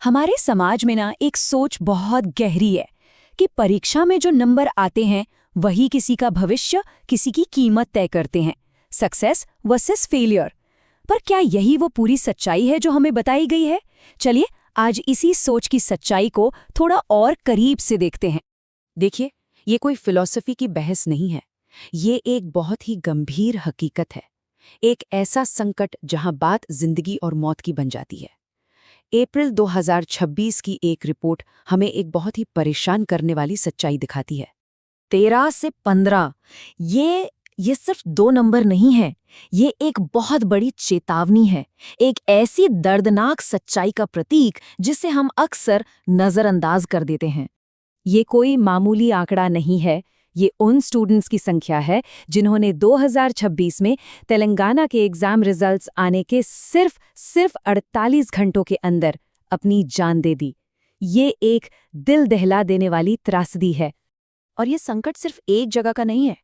हमारे समाज में ना एक सोच बहुत गहरी है कि परीक्षा में जो नंबर आते हैं वही किसी का भविष्य, किसी की कीमत तय करते हैं। Success versus failure. पर क्या यही वो पूरी सच्चाई है जो हमें बताई गई है? चलिए आज इसी सोच की सच्चाई को थोड़ा और करीब से देखते हैं। देखिए, ये कोई फिलॉसफी की बहस नहीं है। ये एक बहुत ही गंभीर हकीकत है। एक ऐसा संकट जहां बात जिंदगी और मौत की बन जाती है। अप्रैल 2026 की एक रिपोर्ट हमें एक बहुत ही परेशान करने वाली सच्चाई दिखाती है। 13 से 15 ये सिर्फ 2 नंबर नहीं है। ये एक बहुत बड़ी चेतावनी है, एक ऐसी दर्दनाक सच्चाई का प्रतीक जिसे हम अक्सर नजरअंदाज कर देते हैं। ये कोई मामूली आंकड़ा नहीं है। ये उन स्टूडेंट्स की संख्या है जिन्होंने 2026 में तेलंगाना के एग्जाम रिजल्ट्स आने के सिर्फ 48 घंटों के अंदर अपनी जान दे दी। ये एक दिल दहला देने वाली त्रासदी है। और ये संकट सिर्फ एक जगह का नहीं है।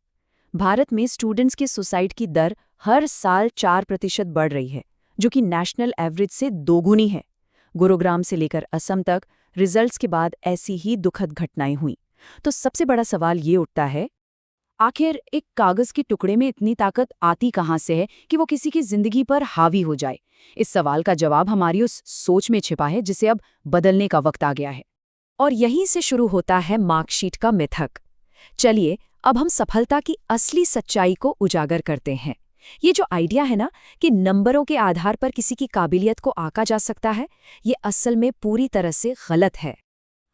भारत में स्टूडेंट्स के सुसाइड की दर हर साल 4% बढ़ रही है, जो कि नेशनल एवरेज से दोगुनी है। गुरुग्राम से लेकर असम तक रिजल्ट्स के बाद ऐसी ही दुखद घटनाएं हुई। तो सबसे बड़ा सवाल ये उठता है, आखिर एक कागज के टुकड़े में इतनी ताकत आती कहाँ से है कि वो किसी की जिंदगी पर हावी हो जाए? इस सवाल का जवाब हमारी उस सोच में छिपा है जिसे अब बदलने का वक्त आ गया है। और यहीं से शुरू होता है मार्कशीट का मिथक। चलिए अब हम सफलता की असली सच्चाई को उजागर करते हैं। ये जो आइडिया है ना कि नंबरों के आधार पर किसी की काबिलियत को आंका जा सकता है, ये असल में पूरी तरह से गलत है।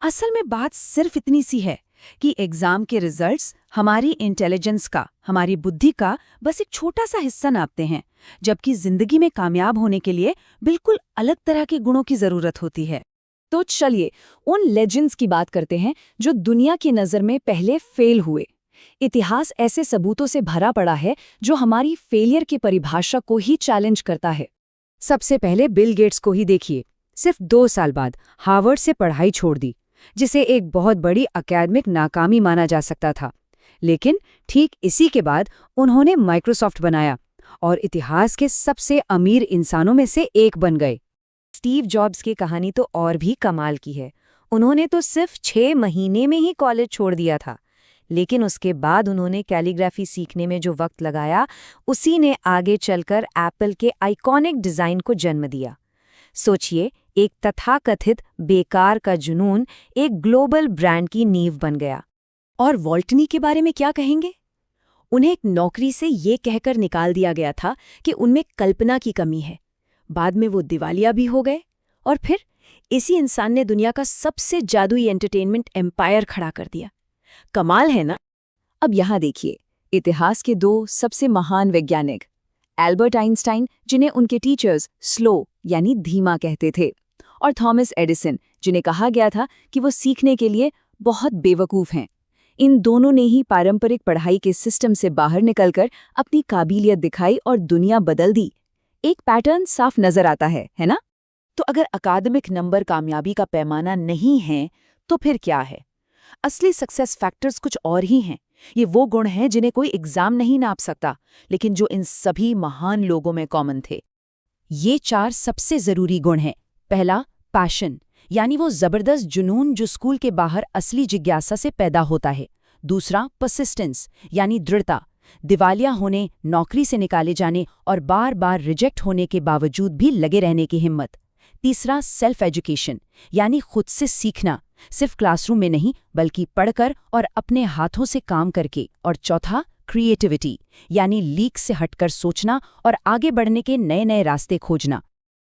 असल में बात सिर्फ इतनी सी है कि एग्जाम के रिजल्ट्स हमारी इंटेलिजेंस का, हमारी बुद्धि का बस एक छोटा सा हिस्सा नापते हैं, जबकि जिंदगी में कामयाब होने के लिए बिल्कुल अलग तरह के गुणों की जरूरत होती है। तो चलिए उन लेजेंड्स की बात करते हैं जो दुनिया की नज़र में पहले फेल हुए। इतिहास ऐसे सबूतों से भरा पड़ा है जो हमारी फेलियर की परिभाषा को ही चैलेंज करता है। सबसे पहले बिल गेट्स को ही देखिए। सिर्फ 2 साल बाद हार्वर्ड से पढ़ाई छोड़ दी, जिसे एक बहुत बड़ी अकादमिक नाकामी माना जा सकता था। लेकिन ठीक इसी के बाद उन्होंने माइक्रोसॉफ्ट बनाया और इतिहास के सबसे अमीर इंसानों में से एक बन गए। स्टीव जॉब्स की कहानी तो और भी कमाल की है। उन्होंने तो सिर्फ 6 महीने में ही कॉलेज छोड़ दिया था, लेकिन उसके बाद उन्होंने कैलीग्राफी सीखने में जो वक्त लगाया, उसी ने आगे चलकर एप्पल के आइकॉनिक डिज़ाइन को जन्म दिया। सोचिए, एक तथाकथित बेकार का जुनून एक ग्लोबल ब्रांड की नींव बन गया। और वॉल्टनी के बारे में क्या कहेंगे? उन्हें एक नौकरी से ये कहकर निकाल दिया गया था कि उनमें कल्पना की कमी है। बाद में वो दिवालिया भी हो गए और फिर इसी इंसान ने दुनिया का सबसे जादुई एंटरटेनमेंट एम्पायर खड़ा कर दिया। कमाल है ना? अब यहाँ देखिए, इतिहास के 2 सबसे महान वैज्ञानिक, एल्बर्ट आइंस्टाइन, जिन्हें उनके टीचर्स स्लो यानी धीमा कहते थे, और थॉमस एडिसन, जिन्हें कहा गया था कि वो सीखने के लिए बहुत बेवकूफ़ हैं। इन दोनों ने ही पारंपरिक पढ़ाई के सिस्टम से बाहर निकलकर अपनी काबिलियत दिखाई और दुनिया बदल दी। एक पैटर्न साफ नजर आता है ना? तो अगर अकादमिक नंबर कामयाबी का पैमाना नहीं है, तो फिर क्या है? असली सक्सेस फैक्टर्स कुछ और ही हैं। ये वो गुण हैं जिन्हें कोई एग्जाम नहीं नाप सकता, लेकिन जो इन सभी महान लोगों में कॉमन थे। ये 4 सबसे जरूरी गुण हैं। पहला, पैशन, यानी वो जबरदस्त जुनून जो स्कूल के बाहर असली जिज्ञासा से पैदा होता है। दूसरा, परसिस्टेंस, यानी दृढ़ता, दिवालिया होने, नौकरी से निकाले जाने और बार बार रिजेक्ट होने के बावजूद भी लगे रहने की हिम्मत। तीसरा, सेल्फ एजुकेशन, यानी खुद से सीखना, सिर्फ क्लासरूम में नहीं बल्कि पढ़कर और अपने हाथों से काम करके। और चौथा, क्रिएटिविटी, यानी लीक से हटकर सोचना और आगे बढ़ने के नए नए रास्ते खोजना।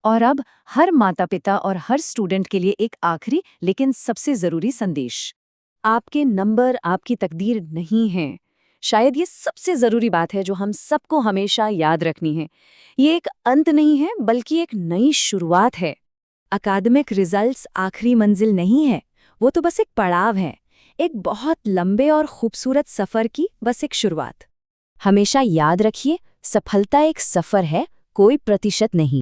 और अब हर माता पिता और हर स्टूडेंट के लिए एक आखिरी लेकिन सबसे जरूरी संदेश। आपके नंबर आपकी तकदीर नहीं हैं। शायद ये सबसे जरूरी बात है जो हम सबको हमेशा याद रखनी है। ये एक अंत नहीं है बल्कि एक नई शुरुआत है। अकादमिक रिजल्ट्स आखिरी मंजिल नहीं है, वो तो बस एक पड़ाव है, एक बहुत लंबे और खूबसूरत सफर की बस एक शुरुआत। हमेशा याद रखिए, सफलता एक सफर है, कोई प्रतिशत नहीं।